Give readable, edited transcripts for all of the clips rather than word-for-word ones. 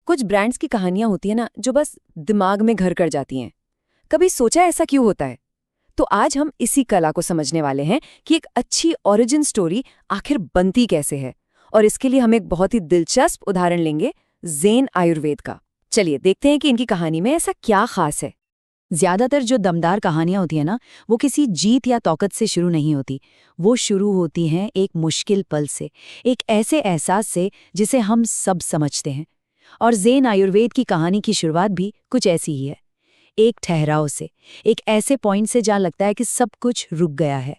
कुछ ब्रांड्स की कहानियां होती है ना जो बस दिमाग में घर कर जाती हैं। कभी सोचा ऐसा क्यों होता है? तो आज हम इसी कला को समझने वाले हैं कि एक अच्छी ओरिजिन स्टोरी आखिर बनती कैसे है। और इसके लिए हम एक बहुत ही दिलचस्प उदाहरण लेंगे, ज़ेन आयुर्वेद का। चलिए देखते हैं कि इनकी कहानी में ऐसा क्या खास है। ज्यादातर जो दमदार कहानियां होती है ना, वो किसी जीत या ताकत से शुरू नहीं होती। वो शुरू होती हैं एक मुश्किल पल से, एक ऐसे एहसास से जिसे हम सब समझते हैं। और ज़ेन आयुर्वेद की कहानी की शुरुआत भी कुछ ऐसी ही है, एक ठहराव से, एक ऐसे पॉइंट से जहां लगता है कि सब कुछ रुक गया है।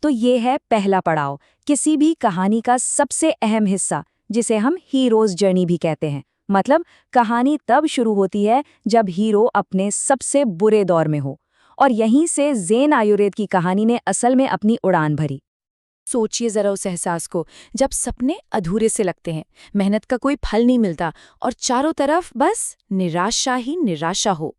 तो ये है पहला पड़ाव, किसी भी कहानी का सबसे अहम हिस्सा, जिसे हम हीरोज जर्नी भी कहते हैं। मतलब कहानी तब शुरू होती है जब हीरो अपने सबसे बुरे दौर में हो, और यहीं से ज़ेन आयुर्वेद की कहानी ने असल में अपनी उड़ान भरी। सोचिए जरा उस एहसास को, जब सपने अधूरे से लगते हैं, मेहनत का कोई फल नहीं मिलता और चारों तरफ बस निराशा ही निराशा हो।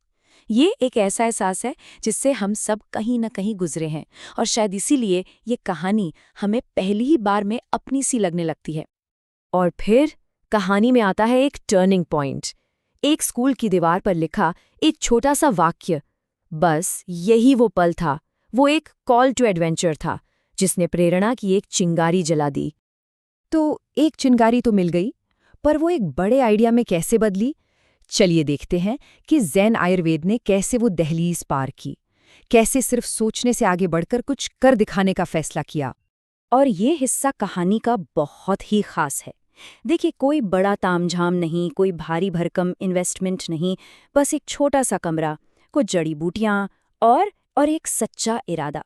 ये एक ऐसा एहसास है जिससे हम सब कहीं न कहीं गुजरे हैं, और शायद इसीलिए ये कहानी हमें पहली ही बार में अपनी सी लगने लगती है। और फिर कहानी में आता है एक टर्निंग पॉइंट, एक स्कूल की दीवार पर लिखा एक छोटा सा वाक्य। बस यही वो पल था, वो एक कॉल टू एडवेंचर था जिसने प्रेरणा की एक चिंगारी जला दी। तो एक चिंगारी तो मिल गई, पर वो एक बड़े आइडिया में कैसे बदली? चलिए देखते हैं कि ज़ेन आयुर्वेद ने कैसे वो दहलीज पार की, कैसे सिर्फ सोचने से आगे बढ़कर कुछ कर दिखाने का फैसला किया। और ये हिस्सा कहानी का बहुत ही खास है। देखिए, कोई बड़ा तामझाम नहीं, कोई भारी भरकम इन्वेस्टमेंट नहीं, बस एक छोटा सा कमरा, कुछ जड़ी बूटियां और एक सच्चा इरादा।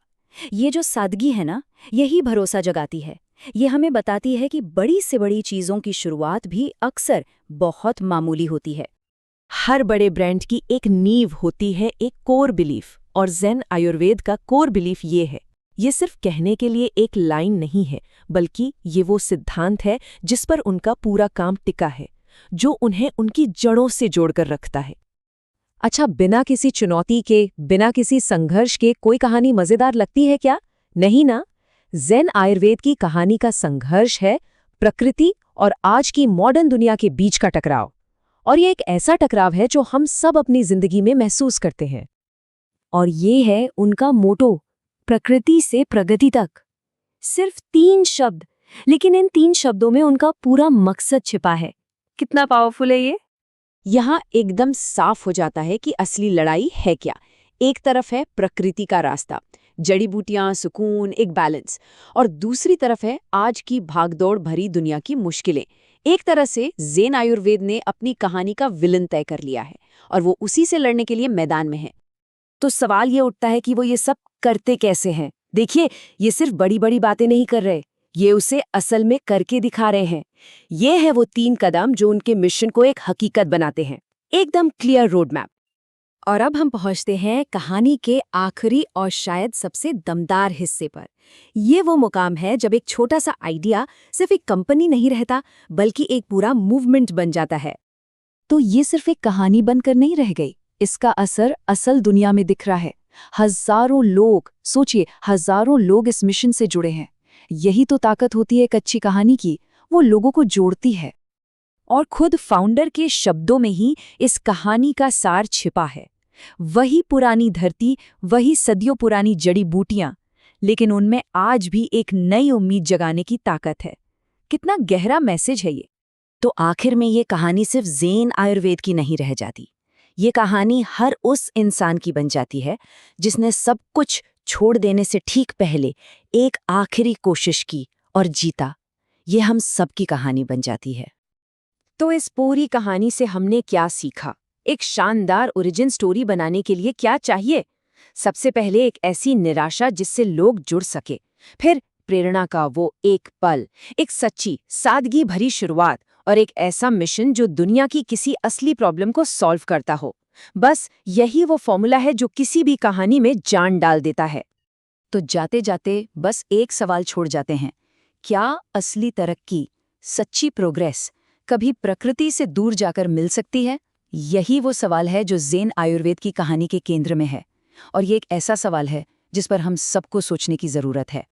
ये जो सादगी है ना, यही भरोसा जगाती है। ये हमें बताती है कि बड़ी से बड़ी चीजों की शुरुआत भी अक्सर बहुत मामूली होती है। हर बड़े ब्रांड की एक नींव होती है, एक कोर बिलीफ, और ज़ेन आयुर्वेद का कोर बिलीफ ये है। ये सिर्फ कहने के लिए एक लाइन नहीं है, बल्कि ये वो सिद्धांत है जिस पर उनका पूरा काम टिका है, जो उन्हें उनकी जड़ों से जोड़कर रखता है। अच्छा, बिना किसी चुनौती के, बिना किसी संघर्ष के कोई कहानी मजेदार लगती है क्या? नहीं ना। ज़ेन आयुर्वेद की कहानी का संघर्ष है प्रकृति और आज की मॉडर्न दुनिया के बीच का टकराव। और ये एक ऐसा टकराव है जो हम सब अपनी जिंदगी में महसूस करते हैं। और ये है उनका मोटो, प्रकृति से प्रगति तक। सिर्फ 3 शब्द, लेकिन इन 3 शब्दों में उनका पूरा मकसद छिपा है। कितना पावरफुल है ये! यहाँ एकदम साफ हो जाता है कि असली लड़ाई है क्या। एक तरफ है प्रकृति का रास्ता, जड़ी बूटियां, सुकून, एक बैलेंस, और दूसरी तरफ है आज की भागदौड़ भरी दुनिया की मुश्किलें। एक तरह से ज़ेन आयुर्वेद ने अपनी कहानी का विलन तय कर लिया है, और वो उसी से लड़ने के लिए मैदान में है। तो सवाल ये उठता है कि वो ये सब करते कैसे हैं? देखिए, ये सिर्फ बड़ी बड़ी बातें नहीं कर रहे, ये उसे असल में करके दिखा रहे हैं। ये है वो 3 कदम जो उनके मिशन को एक हकीकत बनाते हैं, एकदम क्लियर रोड मैप। और अब हम पहुंचते हैं कहानी के आखिरी और शायद सबसे दमदार हिस्से पर। ये वो मुकाम है जब एक छोटा सा आइडिया सिर्फ एक कंपनी नहीं रहता, बल्कि एक पूरा मूवमेंट बन जाता है। तो ये सिर्फ एक कहानी बनकर नहीं रह गई, इसका असर असल दुनिया में दिख रहा है। हजारों लोग, सोचिए, हजारों लोग इस मिशन से जुड़े हैं। यही तो ताकत होती है एक अच्छी कहानी की, वो लोगों को जोड़ती है। और खुद फाउंडर के शब्दों में ही इस कहानी का सार छिपा है। वही पुरानी धरती, वही सदियों पुरानी जड़ी बूटियां, लेकिन उनमें आज भी एक नई उम्मीद जगाने की ताकत है। कितना गहरा मैसेज है ये! तो आखिर में ये कहानी सिर्फ ज़ेन आयुर्वेद की नहीं रह जाती। ये कहानी हर उस इंसान की बन जाती है जिसने सब कुछ छोड़ देने से ठीक पहले एक आखिरी कोशिश की और जीता। ये हम सबकी कहानी बन जाती है। तो इस पूरी कहानी से हमने क्या सीखा? एक शानदार ओरिजिन स्टोरी बनाने के लिए क्या चाहिए? सबसे पहले एक ऐसी निराशा जिससे लोग जुड़ सके, फिर प्रेरणा का वो एक पल, एक सच्ची सादगी भरी शुरुआत, और एक ऐसा मिशन जो दुनिया की किसी असली प्रॉब्लम को सॉल्व करता हो। बस यही वो फॉर्मूला है जो किसी भी कहानी में जान डाल देता है। तो जाते जाते बस एक सवाल छोड़ जाते हैं, क्या असली तरक्की, सच्ची प्रोग्रेस कभी प्रकृति से दूर जाकर मिल सकती है? यही वो सवाल है जो ज़ेन आयुर्वेद की कहानी के केंद्र में है, और ये एक ऐसा सवाल है जिस पर हम सबको सोचने की जरूरत है।